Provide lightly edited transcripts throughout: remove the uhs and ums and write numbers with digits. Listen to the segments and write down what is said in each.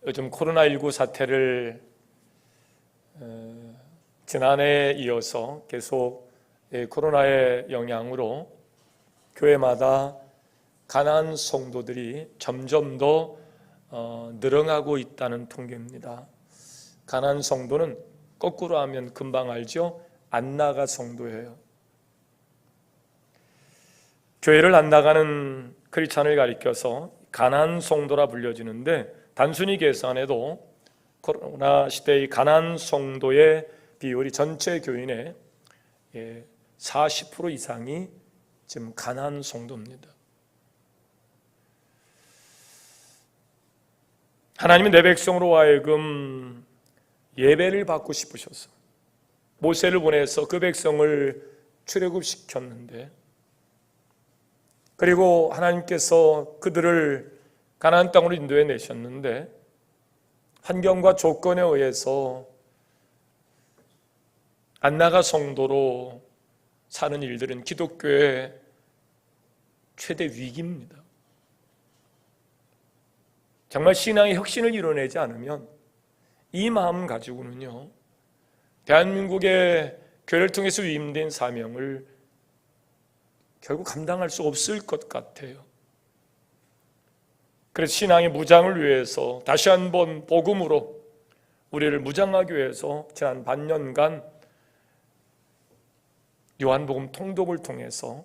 요즘 코로나19 사태를 지난해에 이어서 계속 코로나의 영향으로 교회마다 가난한 성도들이 점점 더 늘어나고 있다는 통계입니다. 가난한 성도는 거꾸로 하면 금방 알죠? 안 나가 성도예요. 교회를 안 나가는 크리스찬을 가리켜서 가난한 성도라 불려지는데, 단순히 계산해도 코로나 시대의 가난한 성도의 비율이 전체 교인의 40% 이상이 지금 가난한 성도입니다. 하나님은 내 백성으로 하여금 예배를 받고 싶으셔서 모세를 보내서 그 백성을 출애굽시켰는데, 그리고 하나님께서 그들을 가나안 땅으로 인도해 내셨는데, 환경과 조건에 의해서 안 나가 성도로 사는 일들은 기독교의 최대 위기입니다. 정말 신앙의 혁신을 이뤄내지 않으면 이 마음 가지고는요, 대한민국의 교회를 통해서 위임된 사명을 결국 감당할 수 없을 것 같아요. 그래서 신앙의 무장을 위해서 다시 한번 복음으로 우리를 무장하기 위해서 지난 반년간 요한복음 통독을 통해서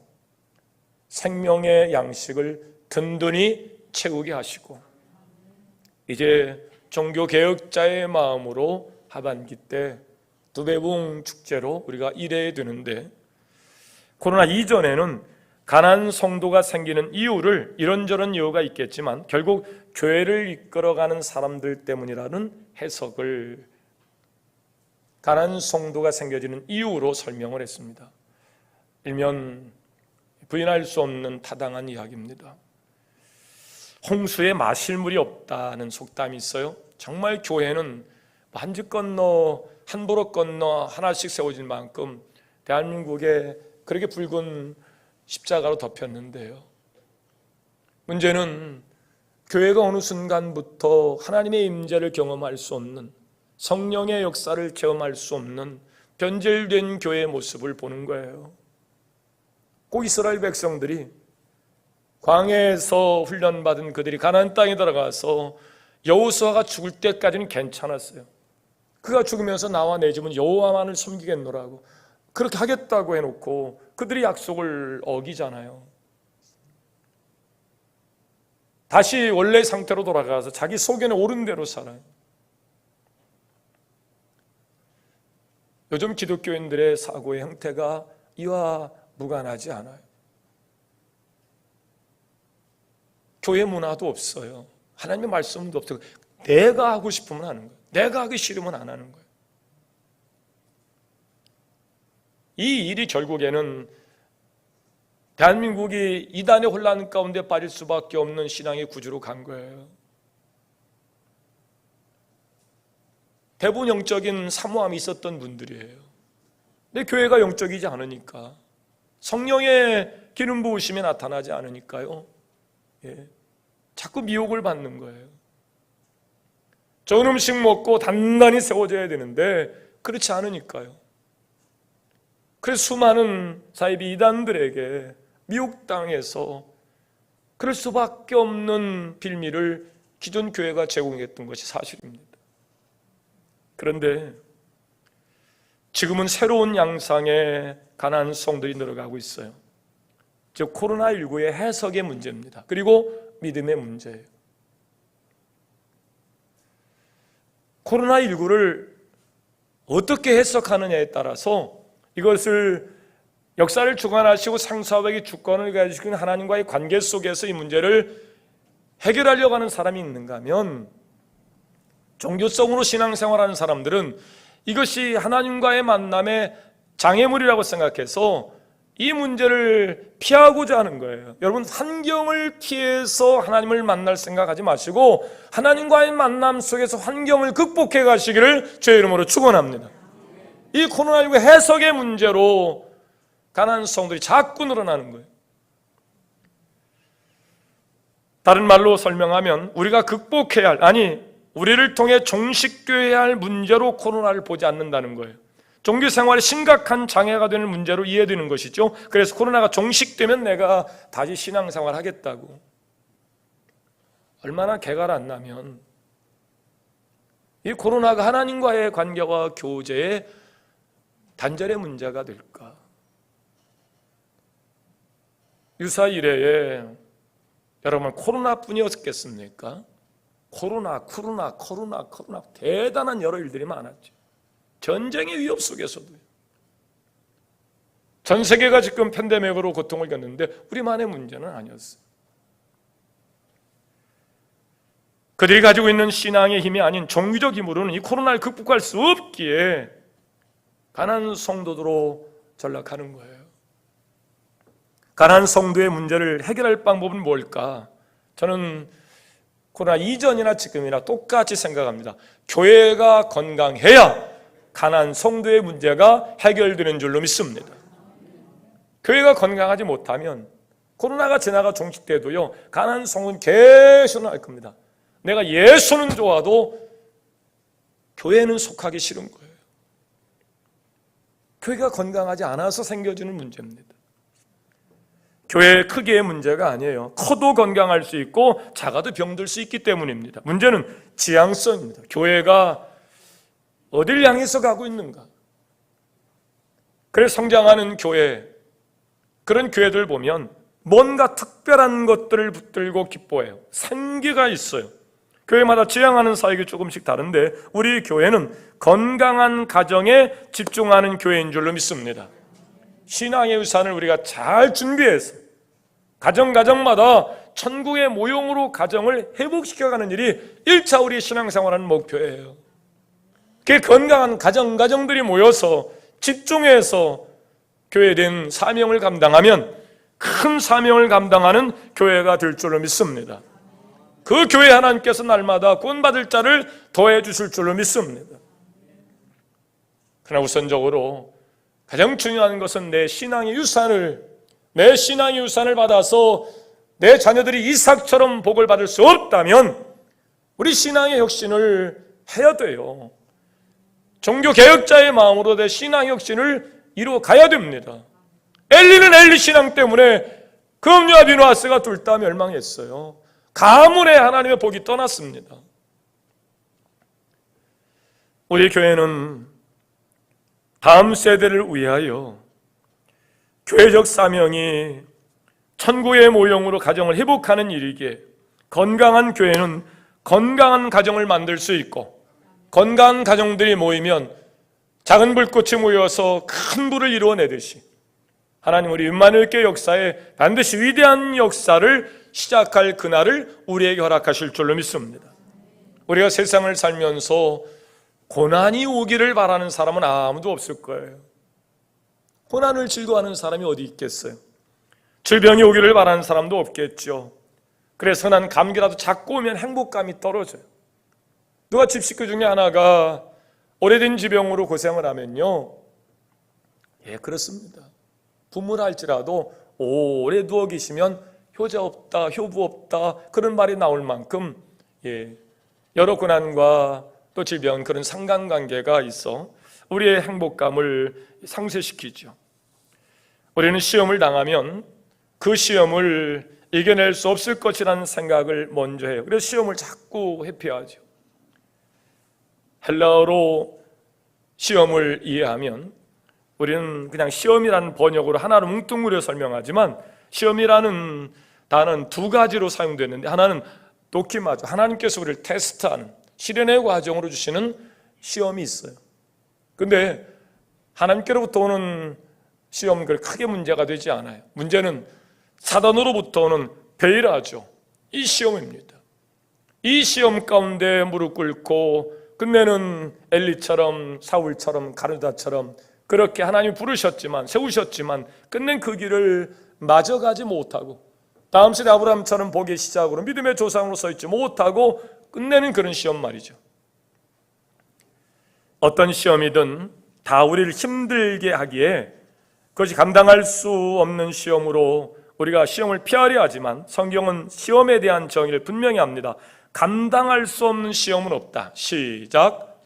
생명의 양식을 든든히 채우게 하시고, 이제 종교개혁자의 마음으로 하반기 때 두배붕 축제로 우리가 일해야 되는데, 코로나 이전에는 가난한 성도가 생기는 이유를 이런저런 이유가 있겠지만 결국 교회를 이끌어가는 사람들 때문이라는 해석을 가난한 성도가 생겨지는 이유로 설명을 했습니다. 일면 부인할 수 없는 타당한 이야기입니다. 홍수에 마실 물이 없다는 속담이 있어요. 정말 교회는 한 집 건너 한 보로 건너 하나씩 세워진 만큼 대한민국에 그렇게 붉은 십자가로 덮였는데요, 문제는 교회가 어느 순간부터 하나님의 임재를 경험할 수 없는, 성령의 역사를 체험할 수 없는 변절된 교회의 모습을 보는 거예요. 꼭 이스라엘 백성들이 광야에서 훈련받은 그들이 가나안 땅에 들어가서 여호수아가 죽을 때까지는 괜찮았어요. 그가 죽으면서 나와 내 집은 여호와만을 섬기겠노라고 그렇게 하겠다고 해놓고 그들이 약속을 어기잖아요. 다시 원래 상태로 돌아가서 자기 속에는 옳은 대로 살아요. 요즘 기독교인들의 사고의 형태가 이와 무관하지 않아요. 교회 문화도 없어요. 하나님의 말씀도 없어요. 내가 하고 싶으면 하는 거예요. 내가 하기 싫으면 안 하는 거예요. 이 일이 결국에는 대한민국이 이단의 혼란 가운데 빠질 수밖에 없는 신앙의 구조로 간 거예요. 대부분 영적인 사모함이 있었던 분들이에요. 근데 교회가 영적이지 않으니까, 성령의 기름 부으심이 나타나지 않으니까요, 자꾸 미혹을 받는 거예요. 좋은 음식 먹고 단단히 세워져야 되는데 그렇지 않으니까요. 그래서 수많은 사이비 이단들에게 미혹당해서 그럴 수밖에 없는 빌미를 기존 교회가 제공했던 것이 사실입니다. 그런데 지금은 새로운 양상의 가난한 성들이 늘어가고 있어요. 즉 코로나19의 해석의 문제입니다. 그리고 믿음의 문제예요. 코로나19를 어떻게 해석하느냐에 따라서 이것을 역사를 주관하시고 상수하게 주권을 가지고 하나님과의 관계 속에서 이 문제를 해결하려고 하는 사람이 있는가 하면, 종교성으로 신앙생활하는 사람들은 이것이 하나님과의 만남의 장애물이라고 생각해서 이 문제를 피하고자 하는 거예요. 여러분, 환경을 피해서 하나님을 만날 생각하지 마시고 하나님과의 만남 속에서 환경을 극복해 가시기를 주의 이름으로 축원합니다. 이 코로나19 해석의 문제로 가난한 성들이 자꾸 늘어나는 거예요. 다른 말로 설명하면 우리가 극복해야 할, 아니 우리를 통해 종식되어야 할 문제로 코로나를 보지 않는다는 거예요. 종교 생활에 심각한 장애가 되는 문제로 이해되는 것이죠. 그래서 코로나가 종식되면 내가 다시 신앙생활 하겠다고. 얼마나 개가 안 나면 이 코로나가 하나님과의 관계와 교제의 단절의 문제가 될까? 유사 이래에 여러분 코로나뿐이었겠습니까? 코로나 대단한 여러 일들이 많았죠. 전쟁의 위협 속에서도요. 전 세계가 지금 팬데믹으로 고통을 겪는데 우리만의 문제는 아니었어요. 그들이 가지고 있는 신앙의 힘이 아닌 종교적 힘으로는 이 코로나를 극복할 수 없기에 가난한 성도로 전락하는 거예요. 가난한 성도의 문제를 해결할 방법은 뭘까? 저는 코로나 이전이나 지금이나 똑같이 생각합니다. 교회가 건강해야 가난한 성도의 문제가 해결되는 줄로 믿습니다. 교회가 건강하지 못하면 코로나가 지나가 종식돼도요, 가난한 성도는 계속 날 겁니다. 내가 예수는 좋아도 교회는 속하기 싫은 거예요. 교회가 건강하지 않아서 생겨지는 문제입니다. 교회의 크기의 문제가 아니에요. 커도 건강할 수 있고 작아도 병들 수 있기 때문입니다. 문제는 지향성입니다. 교회가 어딜 향해서 가고 있는가? 그래서 성장하는 교회, 그런 교회들 보면 뭔가 특별한 것들을 붙들고 기뻐해요. 생기가 있어요. 교회마다 지향하는 사역이 조금씩 다른데 우리 교회는 건강한 가정에 집중하는 교회인 줄로 믿습니다. 신앙의 유산을 우리가 잘 준비해서 가정마다 천국의 모형으로 가정을 회복시켜가는 일이 1차 우리 신앙생활하는 목표예요. 그 건강한 가정들이 모여서 집중해서 교회에 대한 사명을 감당하면 큰 사명을 감당하는 교회가 될 줄로 믿습니다. 그 교회 하나님께서 날마다 구원받을 자를 더해 주실 줄로 믿습니다. 그러나 우선적으로 가장 중요한 것은 내 신앙의 유산을 받아서 내 자녀들이 이삭처럼 복을 받을 수 없다면 우리 신앙의 혁신을 해야 돼요. 종교개혁자의 마음으로 내 신앙의 혁신을 이루어 가야 됩니다. 엘리는 엘리 신앙 때문에 금요와 비누아스가 둘 다 멸망했어요. 가문에 하나님의 복이 떠났습니다. 우리 교회는 다음 세대를 위하여 교회적 사명이 천국의 모형으로 가정을 회복하는 일이기에 건강한 교회는 건강한 가정을 만들 수 있고 건강한 가정들이 모이면 작은 불꽃이 모여서 큰 불을 이루어내듯이 하나님 우리 임마누엘 교회 역사에 반드시 위대한 역사를 시작할 그날을 우리에게 허락하실 줄로 믿습니다. 우리가 세상을 살면서 고난이 오기를 바라는 사람은 아무도 없을 거예요. 고난을 즐거워하는 사람이 어디 있겠어요? 질병이 오기를 바라는 사람도 없겠죠. 그래서 흔한 감기라도 자꾸 오면 행복감이 떨어져요. 누가 집식구 중에 하나가 오래된 지병으로 고생을 하면요, 그렇습니다. 부모라 할지라도 오래 누워 계시면 효자 없다, 효부 없다 그런 말이 나올 만큼 여러 고난과 또 질병, 그런 상관관계가 있어 우리의 행복감을 상쇄시키죠. 우리는 시험을 당하면 그 시험을 이겨낼 수 없을 것이라는 생각을 먼저 해요. 그래서 시험을 자꾸 회피하죠. 헬라어로 시험을 이해하면 우리는 그냥 시험이라는 번역으로 하나로 뭉뚱그려 설명하지만 시험이라는 단어는 두 가지로 사용되는데 하나는 도키마죠. 하나님께서 우리를 테스트하는 시련의 과정으로 주시는 시험이 있어요. 근데 하나님께로부터 오는 시험 크게 문제가 되지 않아요. 문제는 사단으로부터 오는 베일하죠. 이 시험입니다. 이 시험 가운데 무릎 꿇고 끝내는 엘리처럼 사울처럼 가르다처럼 그렇게 하나님이 부르셨지만 세우셨지만 끝낸 그 길을 마저 가지 못하고 다음 세대 아브라함처럼 복의 시작으로 믿음의 조상으로 서 있지 못하고 끝내는 그런 시험 말이죠. 어떤 시험이든 다 우리를 힘들게 하기에 그것이 감당할 수 없는 시험으로 우리가 시험을 피하려 하지만 성경은 시험에 대한 정의를 분명히 합니다. 감당할 수 없는 시험은 없다. 시작.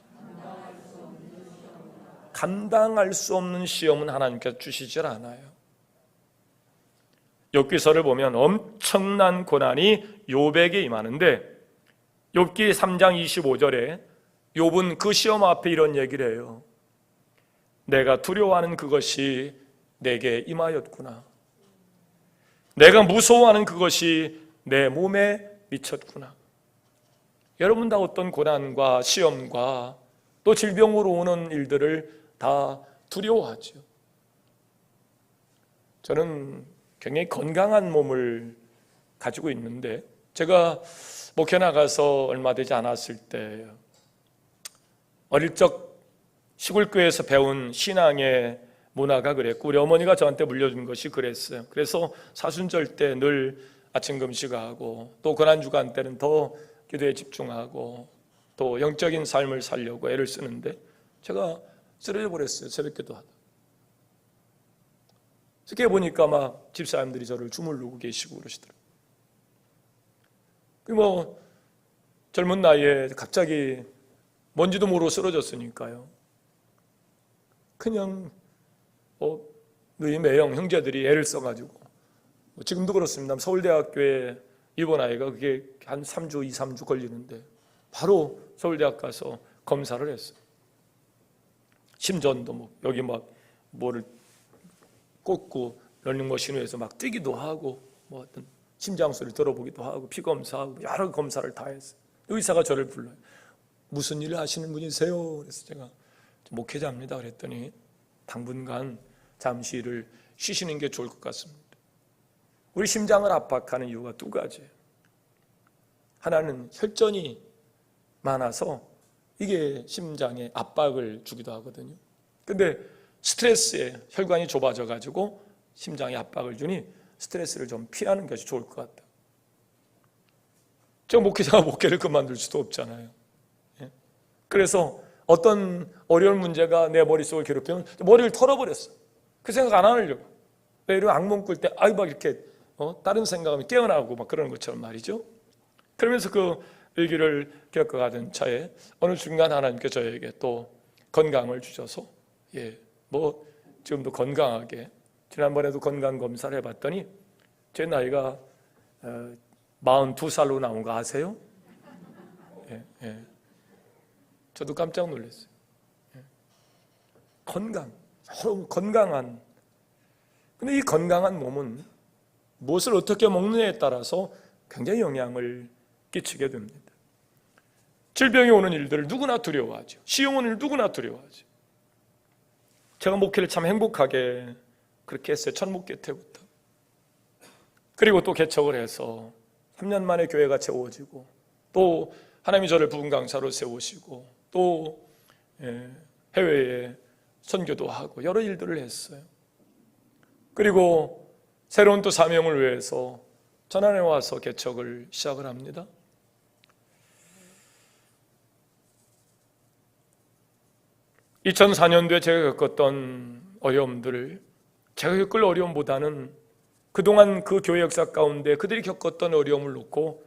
감당할 수 없는 시험은 하나님께서 주시질 않아요. 욥기서를 보면 엄청난 고난이 욥에게 임하는데 욥기 3장 25절에 욥은 그 시험 앞에 이런 얘기를 해요. 내가 두려워하는 그것이 내게 임하였구나. 내가 무서워하는 그것이 내 몸에 미쳤구나. 여러분 다 어떤 고난과 시험과 또 질병으로 오는 일들을 다 두려워하죠. 저는 굉장히 건강한 몸을 가지고 있는데 제가 목회 나가서 얼마 되지 않았을 때 어릴 적 시골교회에서 배운 신앙의 문화가 그랬고 우리 어머니가 저한테 물려준 것이 그랬어요. 그래서 사순절 때 늘 아침 금식하고 또 고난주간 때는 더 기도에 집중하고 또 영적인 삶을 살려고 애를 쓰는데 제가 쓰러져 버렸어요. 새벽 기도하다. 그렇게 보니까 막 집사람들이 저를 주물르고 계시고 그러시더라고요. 뭐 젊은 나이에 갑자기 뭔지도 모르고 쓰러졌으니까요. 그냥 너희 매형 형제들이 애를 써가지고 지금도 그렇습니다. 서울대학교에 입원 아이가 그게 한 3주, 2, 3주 걸리는데 바로 서울대학 가서 검사를 했어요. 심전도 뭐 여기 막 뭐를 꽂고 러닝머신 위에서 막 뛰기도 하고 뭐 어떤 심장 소리를 들어보기도 하고 피 검사하고 여러 검사를 다 했어요. 의사가 저를 불러요. 무슨 일을 하시는 분이세요? 그래서 제가 목회자입니다. 그랬더니 당분간 잠시 일을 쉬시는 게 좋을 것 같습니다. 우리 심장을 압박하는 이유가 두 가지예요. 하나는 혈전이 많아서 이게 심장에 압박을 주기도 하거든요. 근데 스트레스에 혈관이 좁아져 가지고 심장에 압박을 주니 스트레스를 좀 피하는 것이 좋을 것 같다. 저 목회자가 목회를 그만둘 수도 없잖아요. 그래서 어떤 어려운 문제가 내 머릿속을 괴롭히면 머리를 털어버렸어. 그 생각 안 하려고. 왜 이런 악몽 꿀 때 막 이렇게 다른 생각하면 깨어나고 막 그러는 것처럼 말이죠. 그러면서 그 위기를 겪어가던 차에 어느 순간 하나님께서 저에게 또 건강을 주셔서 뭐 지금도 건강하게 지난번에도 건강 검사를 해봤더니 제 나이가 42살로 나온 거 아세요? 저도 깜짝 놀랐어요. 여러분 건강한. 근데 이 건강한 몸은 무엇을 어떻게 먹느냐에 따라서 굉장히 영향을 끼치게 됩니다. 질병이 오는 일들을 누구나 두려워하죠. 시험 오는 일 누구나 두려워하죠. 제가 목회를 참 행복하게 그렇게 했어요. 첫 목회 때부터. 그리고 또 개척을 해서 3년 만에 교회가 채워지고 또 하나님이 저를 부흥 강사로 세우시고 또 해외에 선교도 하고 여러 일들을 했어요. 그리고 새로운 또 사명을 위해서 전안에 와서 개척을 시작을 합니다. (2004년도에) 제가 겪었던 어려움들을 제가 겪을 어려움보다는 그동안 그 교회 역사 가운데 그들이 겪었던 어려움을 놓고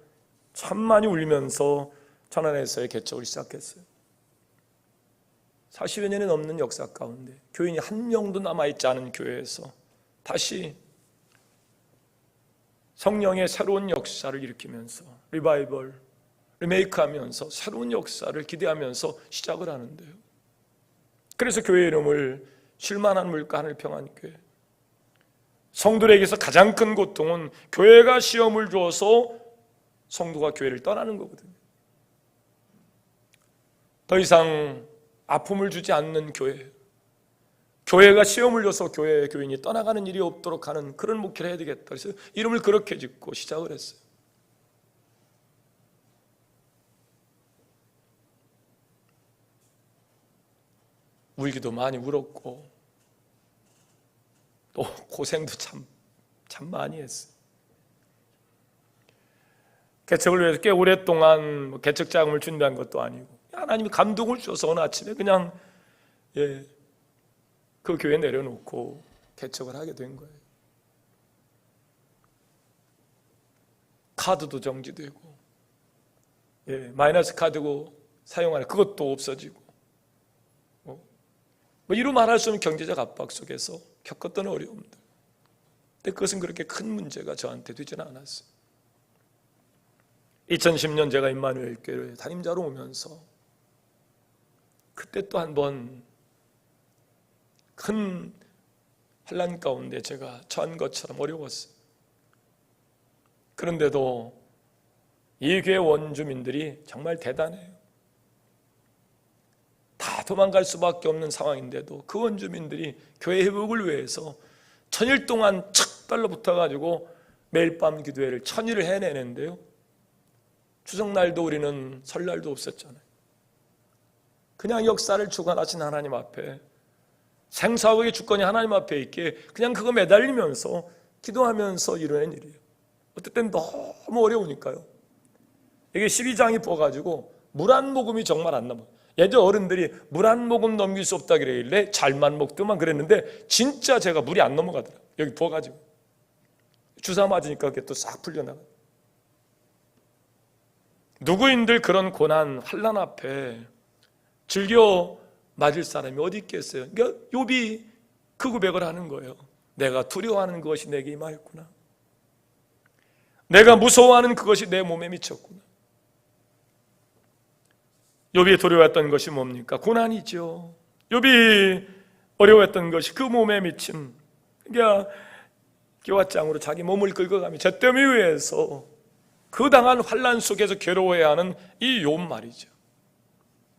참 많이 울면서 천안에서의 개척을 시작했어요. 40여 년이 넘는 역사 가운데 교인이 한 명도 남아있지 않은 교회에서 다시 성령의 새로운 역사를 일으키면서 리바이벌, 리메이크하면서 새로운 역사를 기대하면서 시작을 하는데요. 그래서 교회 이름을 쉴만한 물가 하늘 평안 교회. 성도들에게서 가장 큰 고통은 교회가 시험을 주어서 성도가 교회를 떠나는 거거든요. 더 이상 아픔을 주지 않는 교회, 교회가 시험을 줘서 교회 교인이 떠나가는 일이 없도록 하는 그런 목회를 해야 되겠다. 그래서 이름을 그렇게 짓고 시작을 했어요. 울기도 많이 울었고 또 고생도 참 많이 했어요. 개척을 위해서 꽤 오랫동안 개척 자금을 준비한 것도 아니고 하나님이 감동을 주셔서 어느 아침에 그냥 그 교회 내려놓고 개척을 하게 된 거예요. 카드도 정지되고 마이너스 카드고 사용하는 그것도 없어지고 이루 말할 수 없는 경제적 압박 속에서 겪었던 어려움들. 근데 그것은 그렇게 큰 문제가 저한테 되지는 않았어요. 2010년 제가 임마누엘 교회 담임자로 오면서 그때 또 한 번 큰 환난 가운데 제가 처한 것처럼 어려웠어요. 그런데도 이 교회 원주민들이 정말 대단해요. 다 도망갈 수밖에 없는 상황인데도 그 원주민들이 교회 회복을 위해서 1000일 동안 척달러 붙어가지고 매일 밤 기도회를 1000일을 해내는데요, 추석날도 우리는 설날도 없었잖아요. 그냥 역사를 주관하신 하나님 앞에, 생사국의 주권이 하나님 앞에 있기에 그냥 그거 매달리면서 기도하면서 이루는 일이에요. 어떨 땐 너무 어려우니까요. 이게 12장이 부어가지고 물 한 모금이 정말 안 남아요. 예전 어른들이 물 한 모금 넘길 수 없다 그러길래 잘만 먹더만 그랬는데 진짜 제가 물이 안 넘어가더라고요. 여기 부어가지고 주사 맞으니까 그게 또 싹 풀려나가요. 누구인들 그런 고난, 환난 앞에 즐겨 맞을 사람이 어디 있겠어요? 그러니까 욥이 그 고백을 하는 거예요. 내가 두려워하는 것이 내게 임하였구나. 내가 무서워하는 그것이 내 몸에 미쳤구나. 욥이 두려워했던 것이 뭡니까? 고난이죠. 욥이 어려워했던 것이 그 몸에 미침. 그러니까 기와장으로 자기 몸을 긁어가며 잿더미 위에서 그 당한 환난 속에서 괴로워해야 하는 이 욥 말이죠.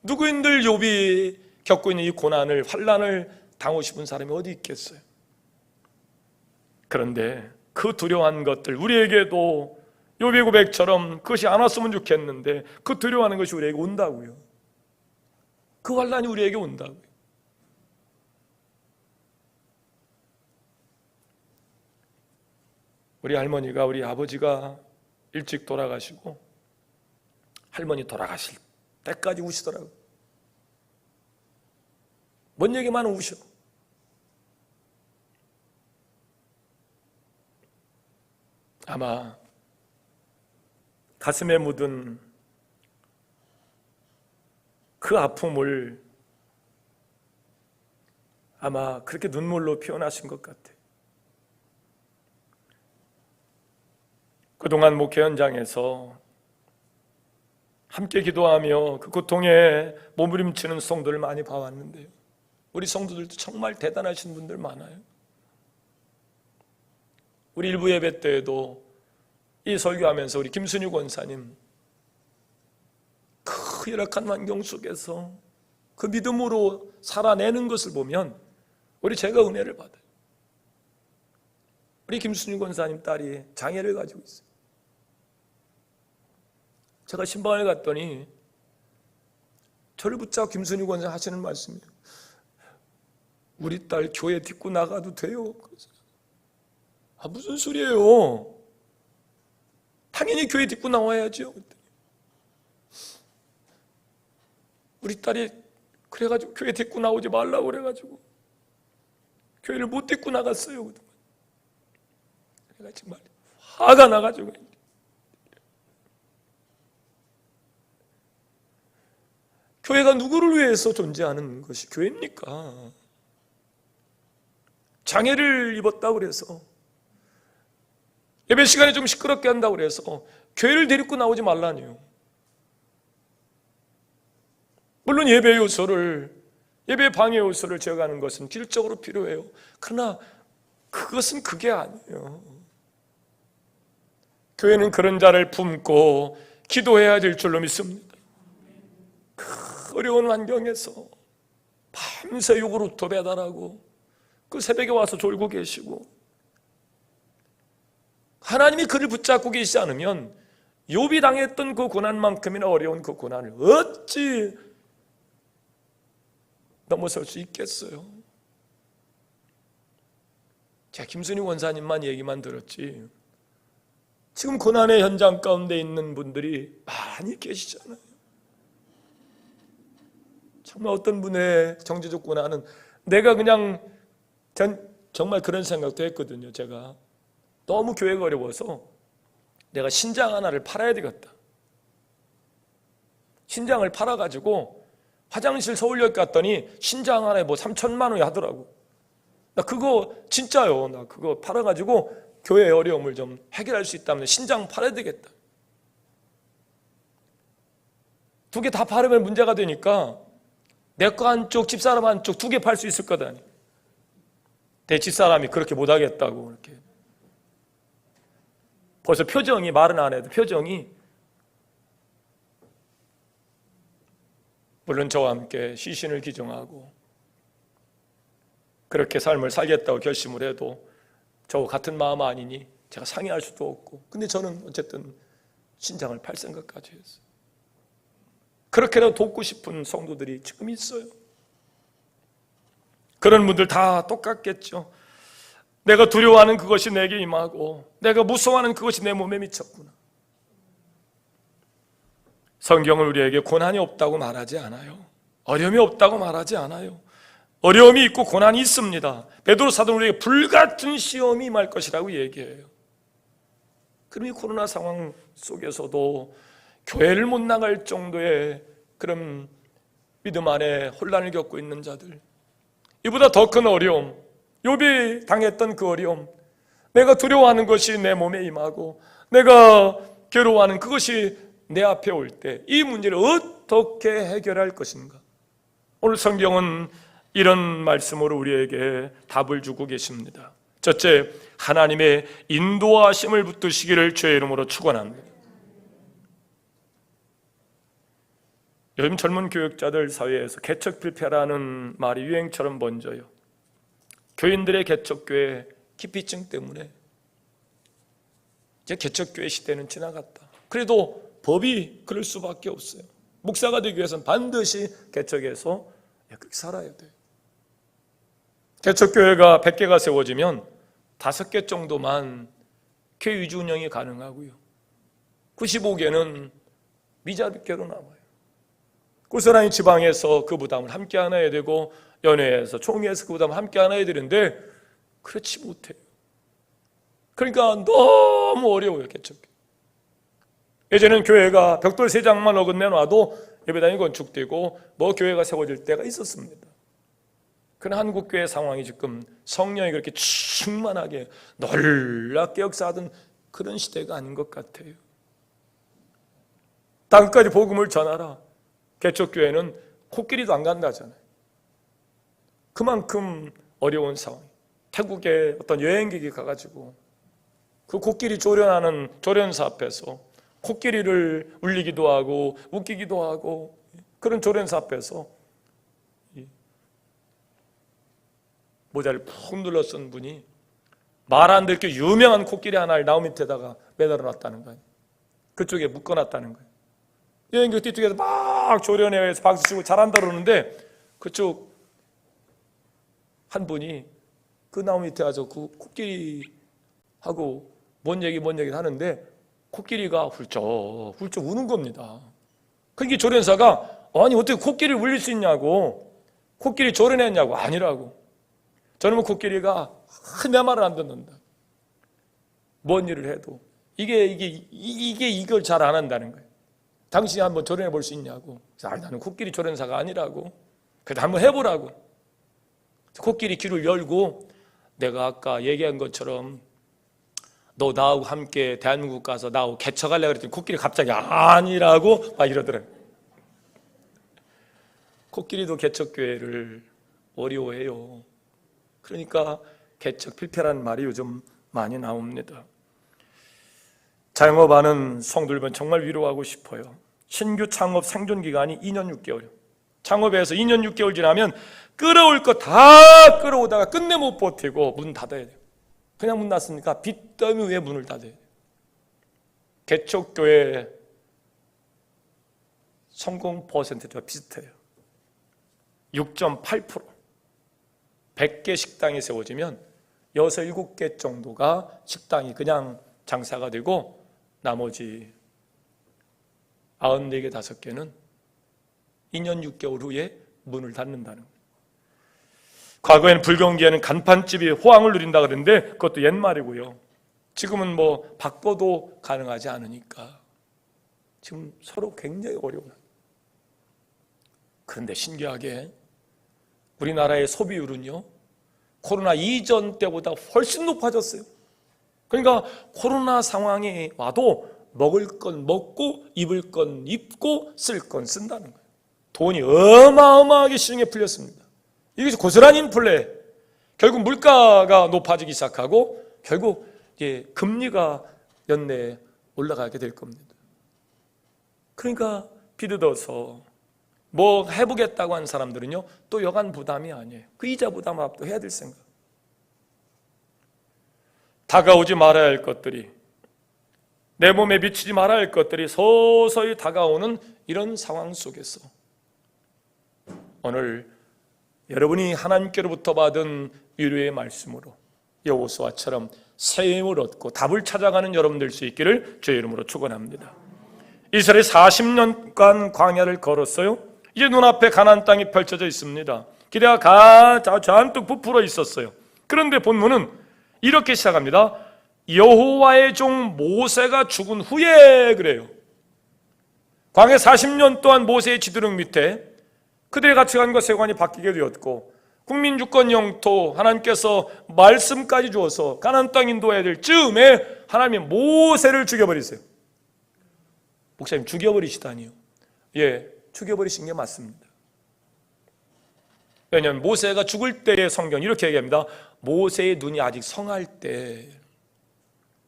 누구인들 욥이 겪고 있는 이 고난을, 환난을 당하고 싶은 사람이 어디 있겠어요? 그런데 그 두려워한 것들, 우리에게도 욥의 고백처럼 그것이 안 왔으면 좋겠는데 그 두려워하는 것이 우리에게 온다고요. 그 환난이 우리에게 온다고요. 우리 할머니가, 우리 아버지가 일찍 돌아가시고 할머니 돌아가실 때까지 우시더라고요. 뭔 얘기만 우셔. 아마 가슴에 묻은 그 아픔을 아마 그렇게 눈물로 표현하신 것 같아요. 그동안 목회 현장에서 함께 기도하며 그 고통에 몸부림치는 성도를 많이 봐왔는데요, 우리 성도들도 정말 대단하신 분들 많아요. 우리 일부 예배 때에도 이 설교하면서 우리 김순희 권사님 그 열악한 환경 속에서 그 믿음으로 살아내는 것을 보면 우리 제가 은혜를 받아요. 우리 김순희 권사님 딸이 장애를 가지고 있어요. 제가 신방을 갔더니 저를 붙잡고 김순희 권사 하시는 말씀이에요. 우리 딸 교회 딛고 나가도 돼요? 아, 무슨 소리예요? 당연히 교회 딛고 나와야죠. 우리 딸이 그래가지고 교회 딛고 나오지 말라고 그래가지고 교회를 못 딛고 나갔어요. 내가 정말 화가 나가지고, 교회가 누구를 위해서 존재하는 것이 교회입니까? 장애를 입었다고 그래서, 예배 시간에 좀 시끄럽게 한다고 그래서 교회를 데리고 나오지 말라니요. 물론 예배 요소를, 예배 방해 요소를 제어하는 것은 질적으로 필요해요. 그러나 그것은 그게 아니에요. 교회는 그런 자를 품고 기도해야 될 줄로 믿습니다. 그 어려운 환경에서 밤새 요구르트 배달하고 그 새벽에 와서 졸고 계시고, 하나님이 그를 붙잡고 계시지 않으면 욥이 당했던 그 고난만큼이나 어려운 그 고난을 어찌 넘어설 수 있겠어요? 제가 김순희 원사님만 얘기만 들었지 지금 고난의 현장 가운데 있는 분들이 많이 계시잖아요. 정말 어떤 분의 정제적 고난은 내가 그냥 정말 그런 생각도 했거든요. 제가 너무 교회가 어려워서 내가 신장 하나를 팔아야 되겠다. 신장을 팔아가지고 화장실 서울역 갔더니 신장 하나에 뭐 3천만 원이 하더라고. 나 그거 진짜요. 나 그거 팔아가지고 교회의 어려움을 좀 해결할 수 있다면 신장 팔아야 되겠다. 두 개 다 팔으면 문제가 되니까 내 거 한쪽, 집사람 한쪽 두 개 팔 수 있을 거다. 내 집사람이 그렇게 못하겠다고 이렇게. 벌써 표정이, 말은 안 해도 표정이, 물론 저와 함께 시신을 기증하고 그렇게 삶을 살겠다고 결심을 해도 저 같은 마음 아니니 제가 상의할 수도 없고, 근데 저는 어쨌든 신장을 팔 생각까지 했어요. 그렇게라도 돕고 싶은 성도들이 지금 있어요. 그런 분들 다 똑같겠죠. 내가 두려워하는 그것이 내게 임하고 내가 무서워하는 그것이 내 몸에 미쳤구나. 성경은 우리에게 고난이 없다고 말하지 않아요. 어려움이 없다고 말하지 않아요. 어려움이 있고 고난이 있습니다. 베드로 사도는 우리에게 불같은 시험이 임할 것이라고 얘기해요. 그럼 이 코로나 상황 속에서도 교회를 못 나갈 정도의 그런 믿음 안에 혼란을 겪고 있는 자들, 이보다 더 큰 어려움, 욥이 당했던 그 어려움, 내가 두려워하는 것이 내 몸에 임하고 내가 괴로워하는 그것이 내 앞에 올 때 이 문제를 어떻게 해결할 것인가? 오늘 성경은 이런 말씀으로 우리에게 답을 주고 계십니다. 첫째, 하나님의 인도하심을 붙드시기를 주의 이름으로 축원합니다. 요즘 젊은 교육자들 사회에서 개척필패라는 말이 유행처럼 번져요. 교인들의 개척교회 기피증 때문에 이제 개척교회 시대는 지나갔다. 그래도 법이 그럴 수밖에 없어요. 목사가 되기 위해서는 반드시 개척해서 그렇게 살아야 돼요. 개척교회가 100개가 세워지면 5개 정도만 교회 유지 운영이 가능하고요. 95개는 미자립교로 남아요. 고스란히 지방에서 그 부담을 함께 안아야 되고 연회에서 총회에서 그 부담을 함께 안아야 되는데 그렇지 못해요. 그러니까 너무 어려워요. 개척교회. 예전에는 교회가 벽돌 3장만 어긋내놔도 예배당이 건축되고 뭐 교회가 세워질 때가 있었습니다. 그런 한국교회 상황이 지금 성령이 그렇게 충만하게 놀랍게 역사하던 그런 시대가 아닌 것 같아요. 땅끝까지 복음을 전하라. 개척교회는 코끼리도 안 간다잖아요. 그만큼 어려운 상황. 태국에 어떤 여행객이 가가지고 그 코끼리 조련하는 조련사 앞에서 코끼리를 울리기도 하고 웃기기도 하고 그런 조련사 앞에서 모자를 푹 눌러 쓴 분이 말 안 듣게 유명한 코끼리 하나를 나무 밑에다가 매달아 놨다는 거예요. 그쪽에 묶어놨다는 거예요. 여행객 뒤쪽에서 막 조련회에서 박수치고 잘한다 그러는데 그쪽 한 분이 그 나무 밑에 와서 그 코끼리하고 뭔 얘기 하는데 코끼리가 훌쩍 우는 겁니다. 그러니까 조련사가 아니 어떻게 코끼리를 울릴 수 있냐고, 코끼리 조련했냐고. 아니라고. 저놈의 코끼리가 내 말을 안 듣는다. 뭔 일을 해도 이걸 잘 안 한다는 거예요. 당신이 한번 조련해 볼 수 있냐고. 그래서 나는 코끼리 조련사가 아니라고. 그래도 한번 해보라고. 코끼리 귀를 열고 내가 아까 얘기한 것처럼 너 나하고 함께 대한민국 가서 나하고 개척하려고 그랬더니 코끼리 갑자기 아니라고 막 이러더라고요. 코끼리도 개척교회를 어려워해요. 그러니까 개척 필패라는 말이 요즘 많이 나옵니다. 창업하는 성도들은 정말 위로하고 싶어요. 신규 창업 생존 기간이 2년 6개월이에요. 창업해서 2년 6개월 지나면 끌어올 거 다 끌어오다가 끝내 못 버티고 문 닫아야 돼요. 그냥 문 닫습니까? 빚더미 왜 문을 닫아야 돼요? 개척교회 성공 퍼센트가 비슷해요. 6.8%. 100개 식당이 세워지면 6, 7개 정도가 식당이 그냥 장사가 되고 나머지 94개, 5개는 2년 6개월 후에 문을 닫는다는 거예요. 과거에는 불경기에는 간판집이 호황을 누린다 그러는데 그것도 옛말이고요. 지금은 바꿔도 가능하지 않으니까 지금 서로 굉장히 어려워요. 그런데 신기하게 우리나라의 소비율은요, 코로나 이전 때보다 훨씬 높아졌어요. 그러니까 코로나 상황이 와도 먹을 건 먹고 입을 건 입고 쓸 건 쓴다는 거예요. 돈이 어마어마하게 시중에 풀렸습니다. 이것이 고스란히 인플레, 결국 물가가 높아지기 시작하고 결국 이제 금리가 연내에 올라가게 될 겁니다. 그러니까 비뜯어서 뭐 해보겠다고 하는 사람들은요, 또 여간 부담이 아니에요. 그 이자 부담 앞도 해야 될 생각. 다가오지 말아야 할 것들이, 내 몸에 미치지 말아야 할 것들이 서서히 다가오는 이런 상황 속에서 오늘 여러분이 하나님께로부터 받은 위로의 말씀으로 여호수아처럼 새 힘을 얻고 답을 찾아가는 여러분 될 수 있기를 주의 이름으로 축원합니다. 이스라엘이 40년간 광야를 걸었어요. 이제 눈앞에 가나안 땅이 펼쳐져 있습니다. 기대가 잔뜩 부풀어 있었어요. 그런데 본문은 이렇게 시작합니다. 여호와의 종 모세가 죽은 후에 그래요. 광야 40년 동안 모세의 지도력 밑에 그들의 가치관과 세관이 바뀌게 되었고, 국민 주권 영토 하나님께서 말씀까지 주어서 가나안 땅 인도해야 될 즈음에 하나님이 모세를 죽여버리세요. 목사님, 죽여버리시다니요? 예, 죽여버리신 게 맞습니다. 왜냐하면 모세가 죽을 때의 성경 이렇게 얘기합니다. 모세의 눈이 아직 성할 때.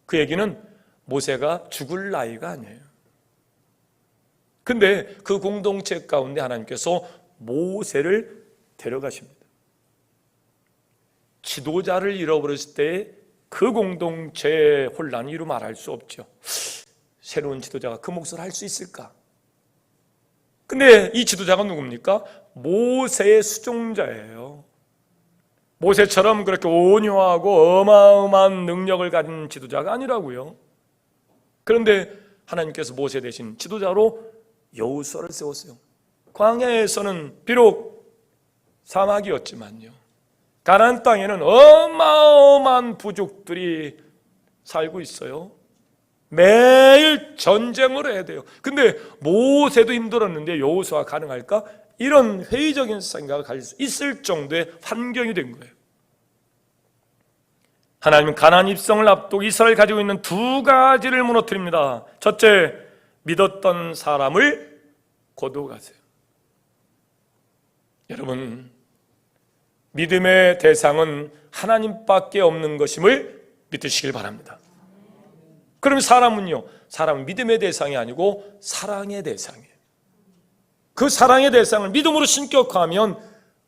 그 얘기는 모세가 죽을 나이가 아니에요. 근데 그 공동체 가운데 하나님께서 모세를 데려가십니다. 지도자를 잃어버렸을 때 그 공동체의 혼란을 이루 말할 수 없죠. 새로운 지도자가 그 몫을 할 수 있을까? 근데 이 지도자가 누굽니까? 모세의 수종자예요. 모세처럼 그렇게 온유하고 어마어마한 능력을 가진 지도자가 아니라고요. 그런데 하나님께서 모세 대신 지도자로 여호수아를 세웠어요. 광야에서는 비록 사막이었지만요, 가나안 땅에는 어마어마한 부족들이 살고 있어요. 매일 전쟁을 해야 돼요. 근데 모세도 힘들었는데 여호수아가 가능할까? 이런 회의적인 생각을 가질 수 있을 정도의 환경이 된 거예요. 하나님은 가나안 입성을 앞두고 이스라엘 가지고 있는 두 가지를 무너뜨립니다. 첫째, 믿었던 사람을 거두어가세요. 여러분, 믿음의 대상은 하나님밖에 없는 것임을 믿으시길 바랍니다. 그럼 사람은요, 사람은 믿음의 대상이 아니고 사랑의 대상이에요. 그 사랑의 대상을 믿음으로 신격화하면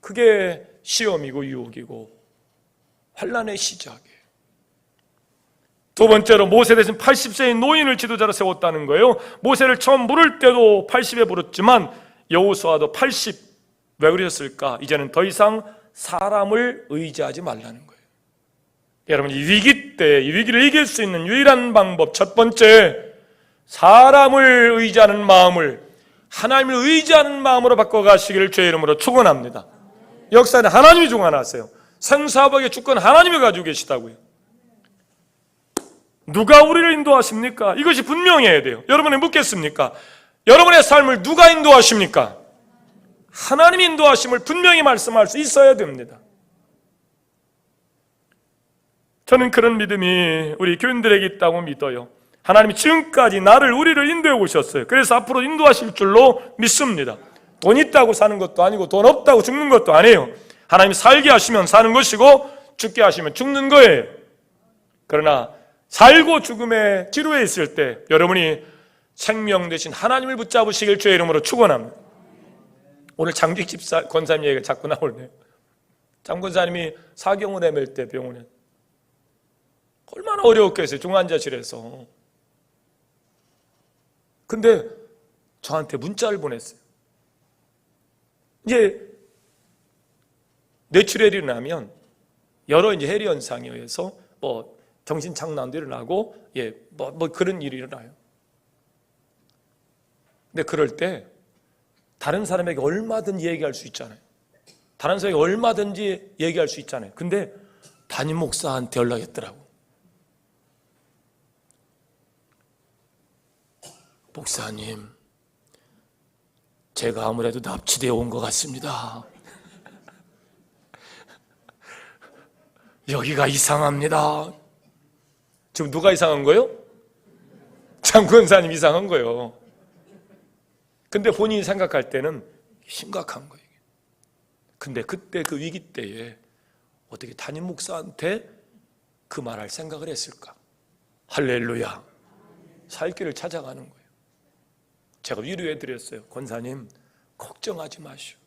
그게 시험이고 유혹이고 환난의 시작이에요. 두 번째로 모세 대신 80세의 노인을 지도자로 세웠다는 거예요. 모세를 처음 부를 때도 80에 부르지만 여호수아도 80. 왜 그러셨을까? 이제는 더 이상 사람을 의지하지 말라는 거예요. 여러분, 이 위기 때 이 위기를 이길 수 있는 유일한 방법, 첫 번째, 사람을 의지하는 마음을 하나님을 의지하는 마음으로 바꿔가시기를 주의 이름으로 축원합니다. 역사는 하나님이 주관하세요. 생사박의 주권 하나님이 가지고 계시다고요. 누가 우리를 인도하십니까? 이것이 분명해야 돼요. 여러분이 묻겠습니까? 여러분의 삶을 누가 인도하십니까? 하나님이 인도하심을 분명히 말씀할 수 있어야 됩니다. 저는 그런 믿음이 우리 교인들에게 있다고 믿어요. 하나님이 지금까지 우리를 인도해 오셨어요. 그래서 앞으로 인도하실 줄로 믿습니다. 돈 있다고 사는 것도 아니고 돈 없다고 죽는 것도 아니에요. 하나님이 살게 하시면 사는 것이고 죽게 하시면 죽는 거예요. 그러나 살고 죽음의 지루에 있을 때 여러분이 생명 대신 하나님을 붙잡으시길 주의 이름으로 축원합니다. 오늘 장직 집사 권사님 얘기가 자꾸 나오네요. 장 권사님이 사경을 헤맬 때 병원에 얼마나 어려웠겠어요. 중환자실에서. 근데 저한테 문자를 보냈어요. 이제 뇌출혈이 일어나면 여러 이제 해리 현상에 의해서 정신 착란도 일어나고 그런 일이 일어나요. 근데 그럴 때 다른 사람에게 얼마든지 얘기할 수 있잖아요. 다른 사람에게 얼마든지 얘기할 수 있잖아요. 근데 담임 목사한테 연락했더라고. 목사님, 제가 아무래도 납치되어 온 것 같습니다. 여기가 이상합니다. 지금 누가 이상한 거예요? 장권사님 이상한 거예요. 근데 본인이 생각할 때는 심각한 거예요. 근데 그때 그 위기 때에 어떻게 담임 목사한테 그 말할 생각을 했을까? 할렐루야. 살 길을 찾아가는 거예요. 제가 위로해 드렸어요. 권사님, 걱정하지 마시오.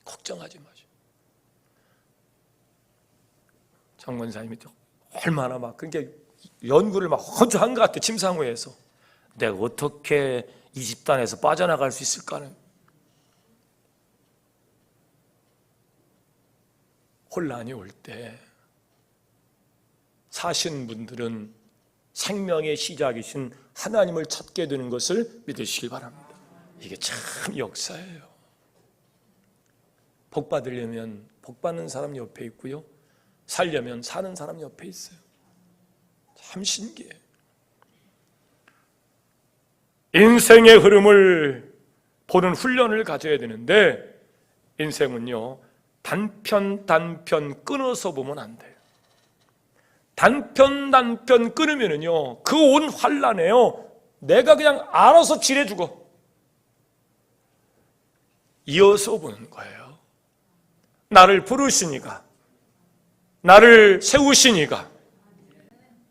걱정하지 마시오. 장 권사님이 얼마나 막 그러니까 연구를 막 혼자 한 것 같아. 침상회에서 내가 어떻게 이 집단에서 빠져나갈 수 있을까는 혼란이 올 때 사신 분들은 생명의 시작이신 하나님을 찾게 되는 것을 믿으시길 바랍니다. 이게 참 역사예요. 복 받으려면 복 받는 사람 옆에 있고요, 살려면 사는 사람 옆에 있어요. 참 신기해요. 인생의 흐름을 보는 훈련을 가져야 되는데 인생은요, 단편 끊어서 보면 안 돼요. 단편 끊으면은요, 그 온 환란에요, 내가 그냥 알아서 지내 죽어. 이어서 보는 거예요. 나를 부르시니까, 나를 세우시니까,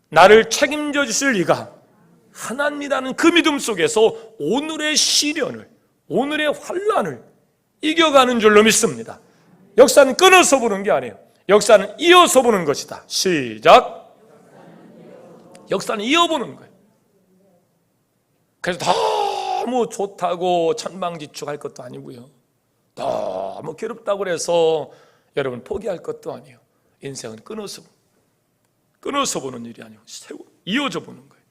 나를 책임져 주실 이가 하나님이라는 그 믿음 속에서 오늘의 시련을, 오늘의 환란을 이겨가는 줄로 믿습니다. 역사는 끊어서 보는 게 아니에요. 역사는 이어서 보는 것이다. 시작. 역사는 이어보는 거예요. 그래서 너무 좋다고 천방지축할 것도 아니고요, 너무 괴롭다고 해서 여러분 포기할 것도 아니에요. 인생은 끊어서 보는 일이 아니고 이어져 보는 거예요.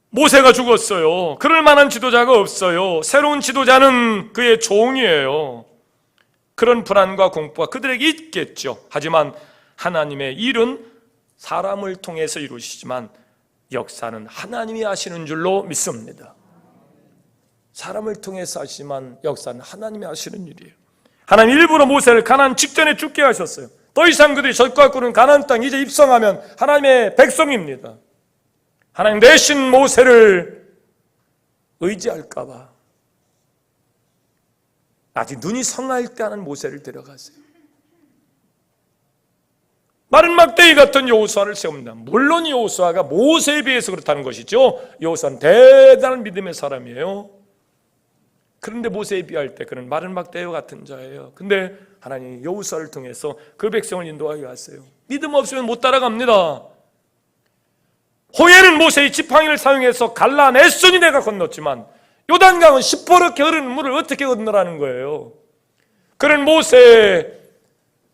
모세가 죽었어요. 그럴 만한 지도자가 없어요. 새로운 지도자는 그의 종이에요. 그런 불안과 공포가 그들에게 있겠죠. 하지만 하나님의 일은 사람을 통해서 이루시지만 역사는 하나님이 하시는 줄로 믿습니다. 사람을 통해서 하시지만 역사는 하나님이 하시는 일이에요. 하나님 일부러 모세를 가나안 직전에 죽게 하셨어요. 더 이상 그들이 젖과 꿀은 가나안 땅 이제 입성하면 하나님의 백성입니다. 하나님 대신 모세를 의지할까 봐 아직 눈이 성할 때 하는 모세를 데려가세요. 마른 막대기 같은 여호수아를 세웁니다. 물론 여호수아가 모세에 비해서 그렇다는 것이죠. 여호수아는 대단한 믿음의 사람이에요. 그런데 모세에 비할 때 그는 마른 막대기와 같은 자예요. 근데 하나님이 여호수아를 통해서 그 백성을 인도하게 하세요. 믿음 없으면 못 따라갑니다. 호에는 모세의 지팡이를 사용해서 갈라냈으니 내가 건넜지만 요단강은 시퍼렇게 흐르는 물을 어떻게 건너라는 거예요. 그런 모세의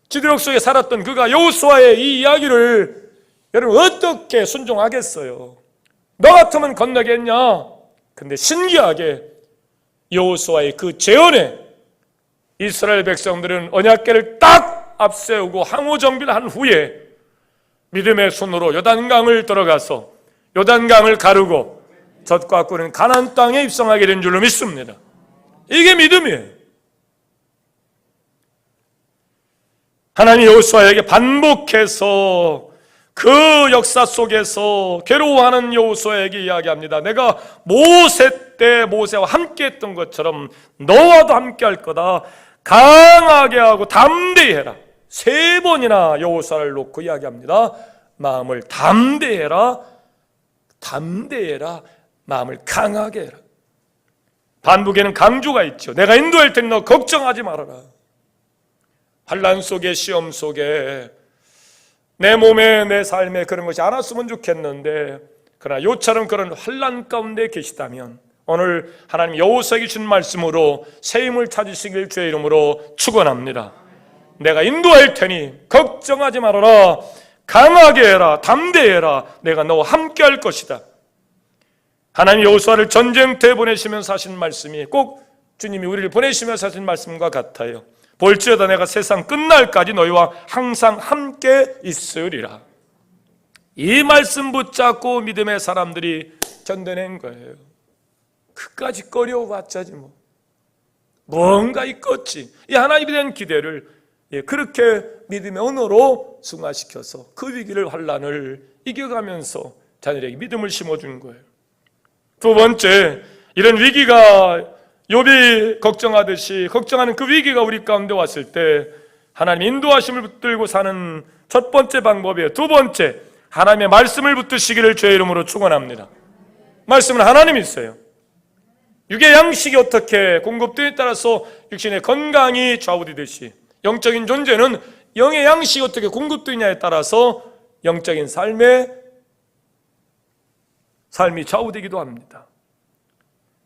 지도력 속에 살았던 그가 여호수아의 이 이야기를 여러분 어떻게 순종하겠어요? 너 같으면 건너겠냐? 근데 신기하게 여호수아의 그 재언에 이스라엘 백성들은 언약궤를 딱 앞세우고 항우 정비를 한 후에 믿음의 손으로 요단강을 들어가서 요단강을 가르고 젖과 꿀은 가나안 땅에 입성하게 된 줄로 믿습니다. 이게 믿음이에요. 하나님이 여호수아에게 반복해서 그 역사 속에서 괴로워하는 여호수아에게 이야기합니다. 내가 모세 때 모세와 함께 했던 것처럼 너와도 함께 할 거다. 강하게 하고 담대히 해라. 3번이나 여호수아를 놓고 이야기합니다. 마음을 담대해라. 담대해라. 마음을 강하게 해라. 반복에는 강조가 있죠. 내가 인도할 테니 너 걱정하지 말아라. 환난 속에 시험 속에 내 몸에 내 삶에 그런 것이 안 왔으면 좋겠는데 그러나 요처럼 그런 환난 가운데 계시다면 오늘 하나님 여호수아에게 준 말씀으로 새 힘을 찾으시길 주의 이름으로 축원합니다. 내가 인도할 테니 걱정하지 말아라. 강하게 해라. 담대해라. 내가 너와 함께 할 것이다. 하나님 여호수아를 전쟁터에 보내시면서 하신 말씀이 꼭 주님이 우리를 보내시면서 하신 말씀과 같아요. 볼지어다 내가 세상 끝날까지 너희와 항상 함께 있으리라. 이 말씀 붙잡고 믿음의 사람들이 견뎌낸 거예요. 그까지 꺼려봤자지 뭐. 뭔가 있겠지. 이 하나님에 대한 기대를 그렇게 믿음의 언어로 승화시켜서 그 위기를, 환난을 이겨가면서 자녀에게 믿음을 심어주는 거예요. 두 번째, 이런 위기가 욥이 걱정하듯이 걱정하는 그 위기가 우리 가운데 왔을 때 하나님 인도하심을 붙들고 사는 첫 번째 방법이에요. 두 번째, 하나님의 말씀을 붙드시기를 주의 이름으로 축원합니다. 말씀은 하나님이 있어요. 육의 양식이 어떻게 공급되에 따라서 육신의 건강이 좌우되듯이 영적인 존재는 영의 양식이 어떻게 공급되느냐에 따라서 영적인 삶이 좌우되기도 합니다.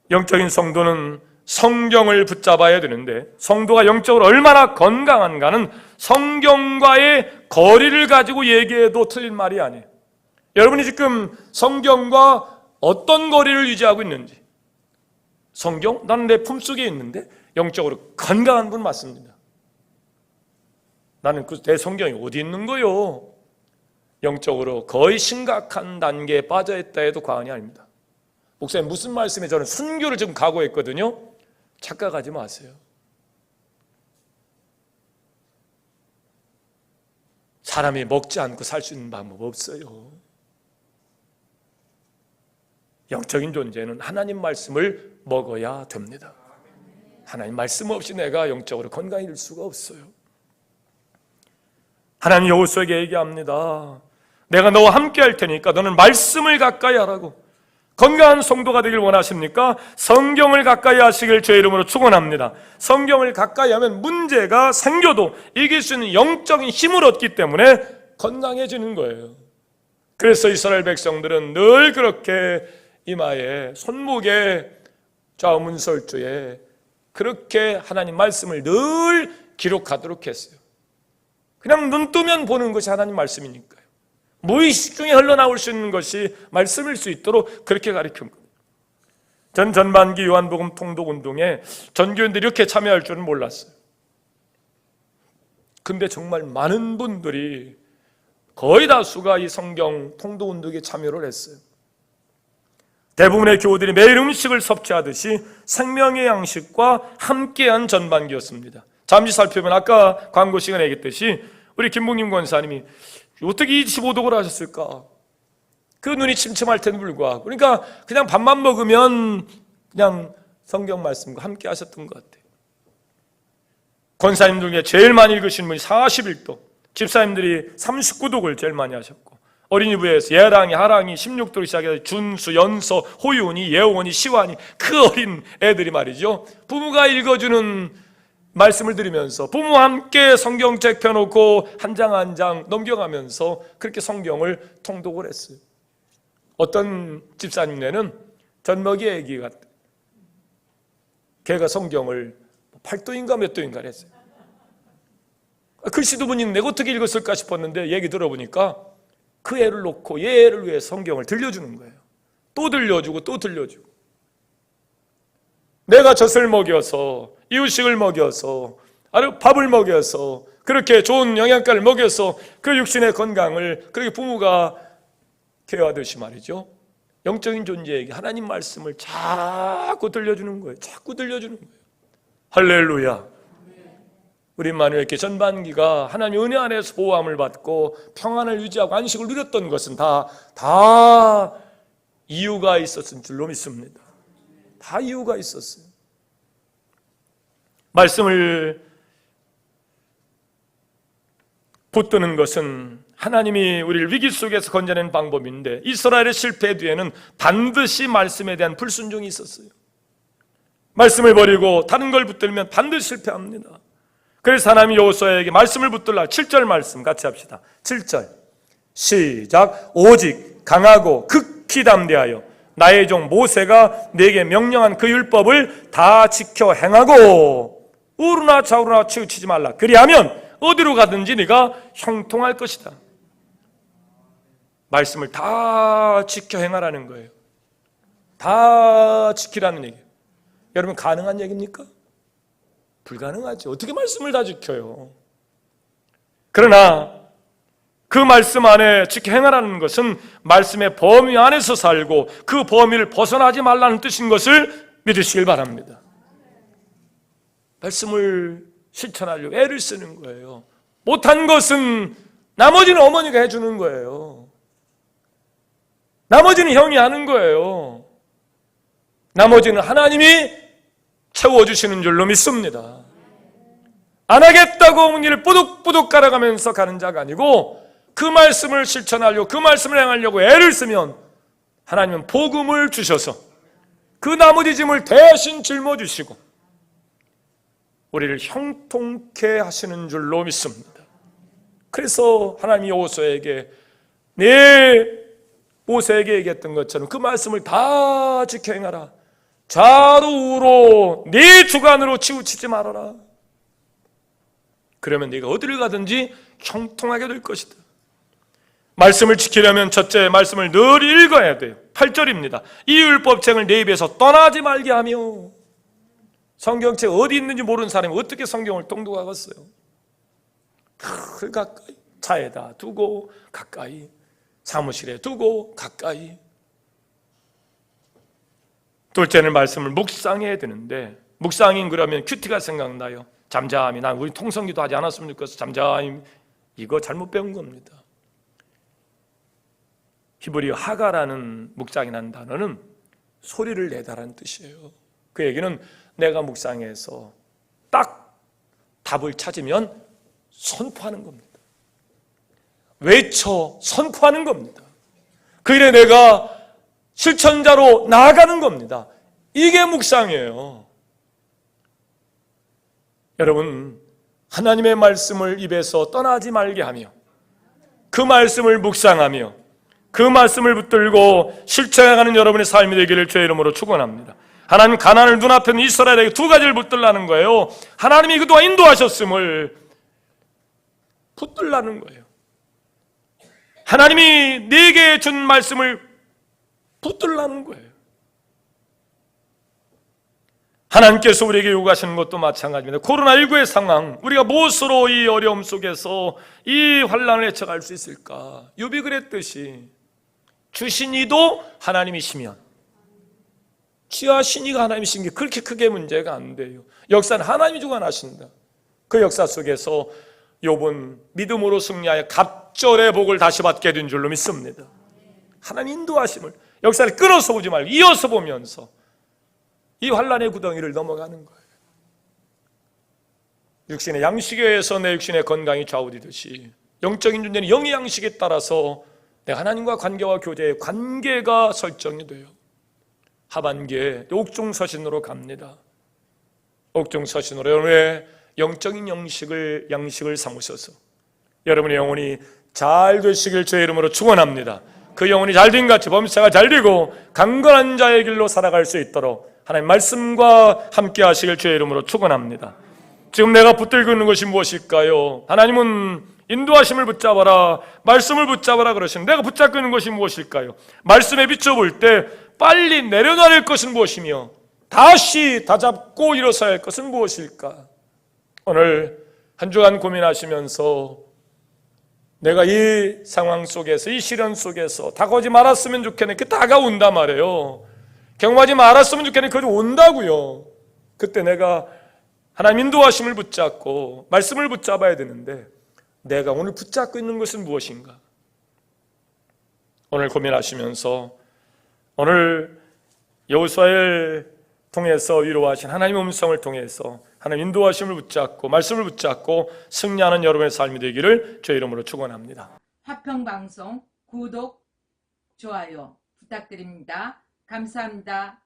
영적인 성도는 성경을 붙잡아야 되는데 성도가 영적으로 얼마나 건강한가는 성경과의 거리를 가지고 얘기해도 틀린 말이 아니에요. 여러분이 지금 성경과 어떤 거리를 유지하고 있는지, 성경? 나는 내 품속에 있는데 영적으로 건강한 분 맞습니다. 나는 내 성경이 어디 있는 거요? 영적으로 거의 심각한 단계에 빠져있다 해도 과언이 아닙니다. 목사님 무슨 말씀에 저는 순교를 지금 각오했거든요. 착각하지 마세요. 사람이 먹지 않고 살 수 있는 방법 없어요. 영적인 존재는 하나님 말씀을 먹어야 됩니다. 하나님 말씀 없이 내가 영적으로 건강해질 수가 없어요. 하나님 여호수아에게 얘기합니다. 내가 너와 함께 할 테니까 너는 말씀을 가까이 하라고. 건강한 성도가 되길 원하십니까? 성경을 가까이 하시길 주의 이름으로 축원합니다. 성경을 가까이 하면 문제가 생겨도 이길 수 있는 영적인 힘을 얻기 때문에 건강해지는 거예요. 그래서 이스라엘 백성들은 늘 그렇게 이마에 손목에 좌우문설주에 그렇게 하나님 말씀을 늘 기록하도록 했어요. 그냥 눈 뜨면 보는 것이 하나님 말씀이니까요. 무의식 중에 흘러나올 수 있는 것이 말씀일 수 있도록 그렇게 가르친 겁니다. 전 전반기 요한복음 통독운동에 전교인들이 이렇게 참여할 줄은 몰랐어요. 근데 정말 많은 분들이 거의 다수가 이 성경 통독운동에 참여를 했어요. 대부분의 교우들이 매일 음식을 섭취하듯이 생명의 양식과 함께한 전반기였습니다. 잠시 살펴보면 아까 광고 시간에 얘기했듯이 우리 김봉림 권사님이 어떻게 25독을 하셨을까? 그 눈이 침침할 텐데 불구하고 그러니까 그냥 밥만 먹으면 그냥 성경 말씀과 함께 하셨던 것 같아요. 권사님들 중에 제일 많이 읽으신 분이 41독, 집사님들이 39독을 제일 많이 하셨고 어린이부에서 예랑이, 하랑이 16독을 시작해서 준수, 연서, 호윤이, 예원이, 시완이 그 어린 애들이 말이죠. 부모가 읽어주는 말씀을 들으면서 부모와 함께 성경책 펴놓고 한 장 한 장 넘겨가면서 그렇게 성경을 통독을 했어요. 어떤 집사님네는 젖먹이 애기 같아. 걔가 성경을 8도인가 몇 도인가 했어요. 글씨도 못 읽는데 어떻게 읽었을까 싶었는데 얘기 들어보니까 그 애를 놓고 얘를 위해 성경을 들려주는 거예요. 또 들려주고 또 들려주고. 내가 젖을 먹여서 이유식을 먹여서 밥을 먹여서 그렇게 좋은 영양가를 먹여서 그 육신의 건강을 그렇게 부모가 케어하듯이 말이죠. 영적인 존재에게 하나님 말씀을 자꾸 들려주는 거예요. 자꾸 들려주는 거예요. 할렐루야. 우리만을 이렇게 전반기가 하나님 은혜 안에서 보호함을 받고 평안을 유지하고 안식을 누렸던 것은 다 이유가 있었을 줄로 믿습니다. 다 이유가 있었어요. 말씀을 붙드는 것은 하나님이 우리를 위기 속에서 건져낸 방법인데 이스라엘의 실패 뒤에는 반드시 말씀에 대한 불순종이 있었어요. 말씀을 버리고 다른 걸 붙들면 반드시 실패합니다. 그래서 하나님이 여호수아에게 말씀을 붙들라. 7절 말씀 같이 합시다. 7절 시작. 오직 강하고 극히 담대하여 나의 종 모세가 네게 명령한 그 율법을 다 지켜 행하고 우르나 좌우나 치우치지 말라. 그리하면 어디로 가든지 네가 형통할 것이다. 말씀을 다 지켜 행하라는 거예요. 다 지키라는 얘기예요. 여러분 가능한 얘기입니까? 불가능하죠. 어떻게 말씀을 다 지켜요? 그러나 그 말씀 안에 지켜 행하라는 것은 말씀의 범위 안에서 살고 그 범위를 벗어나지 말라는 뜻인 것을 믿으시길 바랍니다. 말씀을 실천하려고 애를 쓰는 거예요. 못한 것은 나머지는 어머니가 해주는 거예요. 나머지는 형이 하는 거예요. 나머지는 하나님이 채워주시는 줄로 믿습니다. 안 하겠다고 어머니를 뿌둑뿌둑 깔아가면서 가는 자가 아니고 그 말씀을 실천하려고 그 말씀을 행하려고 애를 쓰면 하나님은 복음을 주셔서 그 나머지 짐을 대신 짊어주시고 우리를 형통케 하시는 줄로 믿습니다. 그래서 하나님이 모세에게 모세에게 얘기했던 것처럼 그 말씀을 다 지켜 행하라. 좌로 우로 네 주관으로 치우치지 말아라. 그러면 네가 어디를 가든지 형통하게 될 것이다. 말씀을 지키려면 첫째 말씀을 늘 읽어야 돼요. 8절입니다. 이 율법책을 내 입에서 떠나지 말게 하며. 성경책 어디 있는지 모르는 사람이 어떻게 성경을 통독하겠어요? 늘 가까이 차에다 두고 가까이 사무실에 두고 가까이. 둘째는 말씀을 묵상해야 되는데 묵상인 그러면 큐티가 생각나요. 잠잠히. 난 우리 통성기도 하지 않았으면 좋겠어. 잠잠히. 이거 잘못 배운 겁니다. 히브리어 하가라는 묵상이라는 단어는 소리를 내다라는 뜻이에요. 그 얘기는 내가 묵상해서 딱 답을 찾으면 선포하는 겁니다. 외쳐 선포하는 겁니다. 그 일에 내가 실천자로 나아가는 겁니다. 이게 묵상이에요. 여러분, 하나님의 말씀을 입에서 떠나지 말게 하며 그 말씀을 묵상하며 그 말씀을 붙들고 실천해가는 여러분의 삶이 되기를 주의 이름으로 축원합니다. 하나님 가나안을 눈앞에 있는 이스라엘에게 두 가지를 붙들라는 거예요. 하나님이 그동안 인도하셨음을 붙들라는 거예요. 하나님이 네게 준 말씀을 붙들라는 거예요. 하나님께서 우리에게 요구하시는 것도 마찬가지입니다. 코로나19의 상황, 우리가 무엇으로 이 어려움 속에서 이 환난을 헤쳐갈 수 있을까? 욥이 그랬듯이 주신 이도 하나님이시면 지하 신이가 하나님이신 게 그렇게 크게 문제가 안 돼요. 역사는 하나님이 주관하신다. 그 역사 속에서 욥은 믿음으로 승리하여 갑절의 복을 다시 받게 된 줄로 믿습니다. 하나님 인도하심을 역사를 끊어서 보지 말고 이어서 보면서 이 환난의 구덩이를 넘어가는 거예요. 육신의 양식에 의해서 내 육신의 건강이 좌우되듯이 영적인 존재는 영의 양식에 따라서 내 하나님과 관계와 교제의 관계가 설정이 돼요. 하반기에 옥중서신으로 갑니다. 옥중서신으로 여러분의 영적인 양식을 삼으셔서 여러분의 영혼이 잘 되시길 주의 이름으로 축원합니다. 그 영혼이 잘된 같이 범사가 잘되고 강건한 자의 길로 살아갈 수 있도록 하나님 말씀과 함께 하시길 주의 이름으로 축원합니다. 지금 내가 붙들고 있는 것이 무엇일까요? 하나님은 인도하심을 붙잡아라, 말씀을 붙잡아라 그러시는데 내가 붙잡고 있는 것이 무엇일까요? 말씀에 비춰볼 때 빨리 내려놔야 할 것은 무엇이며 다시 다잡고 일어서야 할 것은 무엇일까? 오늘 한 주간 고민하시면서 내가 이 상황 속에서 이 시련 속에서 다가오지 말았으면 좋겠네. 다가온단 말이에요. 경험하지 말았으면 좋겠네. 그저 온다고요. 그때 내가 하나님 인도하심을 붙잡고 말씀을 붙잡아야 되는데 내가 오늘 붙잡고 있는 것은 무엇인가? 오늘 고민하시면서 오늘 여호수아를 통해서 위로하신 하나님의 음성을 통해서 하나님 인도하심을 붙잡고 말씀을 붙잡고 승리하는 여러분의 삶이 되기를 주의 이름으로 축원합니다. 화평방송 구독, 좋아요 부탁드립니다. 감사합니다.